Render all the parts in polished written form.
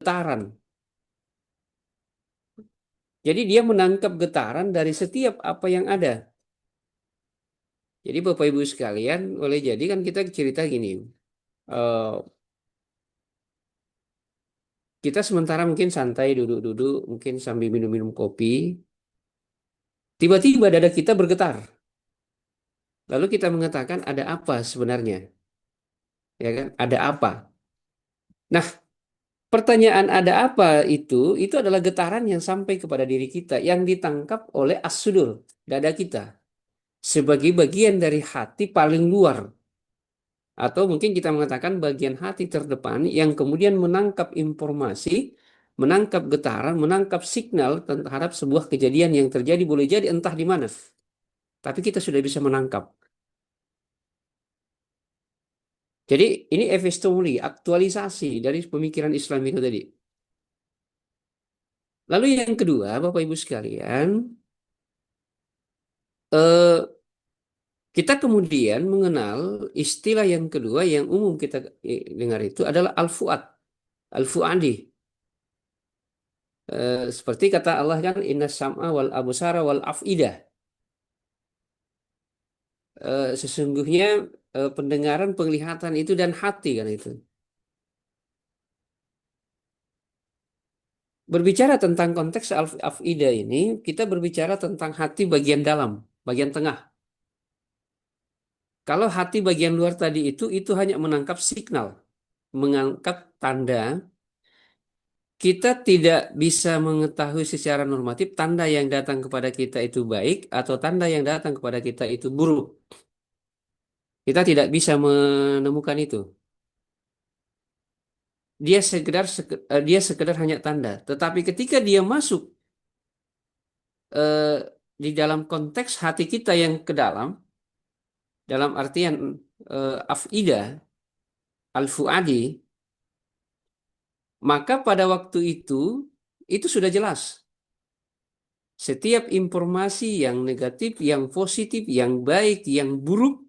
getaran. Jadi dia menangkap getaran dari setiap apa yang ada. Jadi Bapak Ibu sekalian, boleh jadi kan kita cerita gini, eh, kita sementara mungkin santai duduk-duduk, mungkin sambil minum-minum kopi, tiba-tiba dada kita bergetar. Lalu kita mengatakan ada apa sebenarnya, ya kan? Ada apa? Nah, pertanyaan ada apa itu adalah getaran yang sampai kepada diri kita, yang ditangkap oleh as-sudur, dada kita, sebagai bagian dari hati paling luar. Atau mungkin kita mengatakan bagian hati terdepan yang kemudian menangkap informasi, menangkap getaran, menangkap signal terhadap sebuah kejadian yang terjadi, boleh jadi entah di mana. Tapi kita sudah bisa menangkap. Jadi ini epistemologi, aktualisasi dari pemikiran Islam itu tadi. Lalu yang kedua, Bapak Ibu sekalian, eh, kita kemudian mengenal istilah yang kedua yang umum kita dengar itu adalah al-fuad, al-fuadi. Seperti kata Allah kan inna sam'a wal absara wal af'idah. Sesungguhnya pendengaran, penglihatan itu dan hati kan itu. Berbicara tentang konteks al-af'idah ini, kita berbicara tentang hati bagian dalam, bagian tengah. Kalau hati bagian luar tadi itu hanya menangkap signal, mengangkat tanda. Kita tidak bisa mengetahui secara normatif tanda yang datang kepada kita itu baik atau tanda yang datang kepada kita itu buruk. Kita tidak bisa menemukan itu. Dia sekedar hanya tanda. Tetapi ketika dia masuk eh, di dalam konteks hati kita yang ke dalam artian afida, al-fuadi, maka pada waktu itu sudah jelas. Setiap informasi yang negatif, yang positif, yang baik, yang buruk,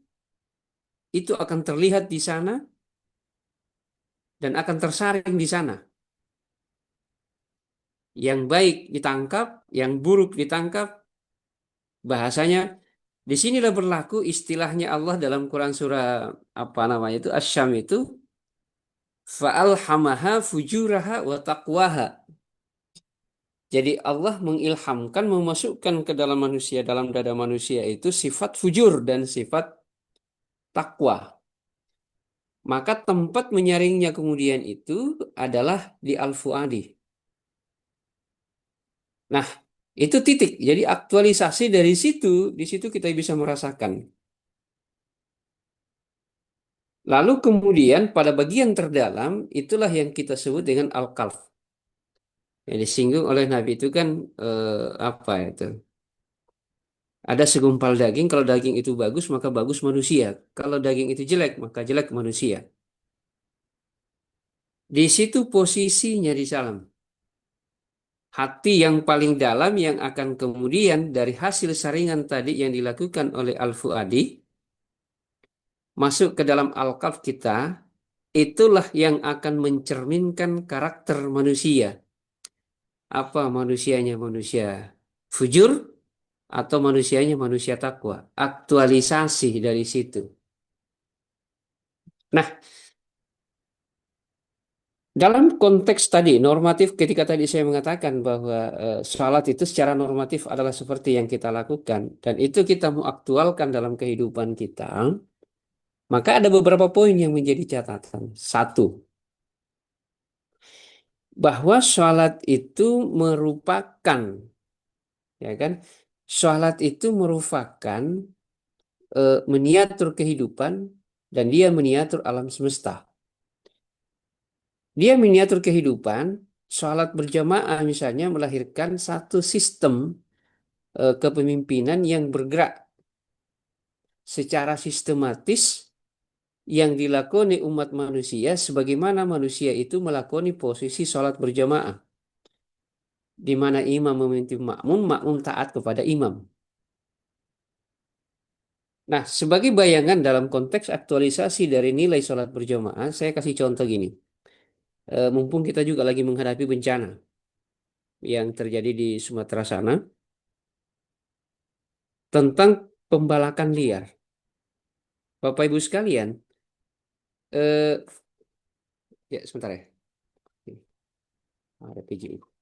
itu akan terlihat di sana dan akan tersaring di sana. Yang baik ditangkap, yang buruk ditangkap. Bahasanya di sinilah berlaku istilahnya Allah dalam Quran surah apa namanya itu Asy-Syam itu fa'alhamaha fujuraha wa taqwaha. Jadi Allah mengilhamkan, memasukkan ke dalam manusia, dalam dada manusia itu sifat fujur dan sifat takwa. Maka tempat menyaringnya kemudian itu adalah di Al-Fuadi. Nah, itu titik. Jadi aktualisasi dari situ, di situ kita bisa merasakan. Lalu kemudian pada bagian terdalam, itulah yang kita sebut dengan Al-Qalb. Yang disinggung oleh Nabi itu kan apa itu? Ada segumpal daging, kalau daging itu bagus, maka bagus manusia. Kalau daging itu jelek, maka jelek manusia. Di situ posisinya di dalam. Hati yang paling dalam yang akan kemudian dari hasil saringan tadi yang dilakukan oleh Al-Fuadi masuk ke dalam al-qalb kita, itulah yang akan mencerminkan karakter manusia. Apa manusianya manusia fujur atau manusianya manusia takwa. Aktualisasi dari situ. Nah, dalam konteks tadi normatif ketika tadi saya mengatakan bahwa salat itu secara normatif adalah seperti yang kita lakukan dan itu kita mau aktualkan dalam kehidupan kita. Maka ada beberapa poin yang menjadi catatan. Satu, bahwa sholat itu merupakan, ya kan, sholat itu merupakan miniatur kehidupan dan dia miniatur alam semesta. Dia miniatur kehidupan, sholat berjamaah misalnya melahirkan satu sistem kepemimpinan yang bergerak secara sistematis yang dilakoni umat manusia sebagaimana manusia itu melakoni posisi sholat berjamaah. Di mana imam memimpin makmum, makmum taat kepada imam. Nah, sebagai bayangan dalam konteks aktualisasi dari nilai sholat berjamaah, saya kasih contoh gini. mumpung kita juga lagi menghadapi bencana yang terjadi di Sumatera sana tentang pembalakan liar. Bapak Ibu sekalian, eh, ya sebentar ya. Ini ada PJI.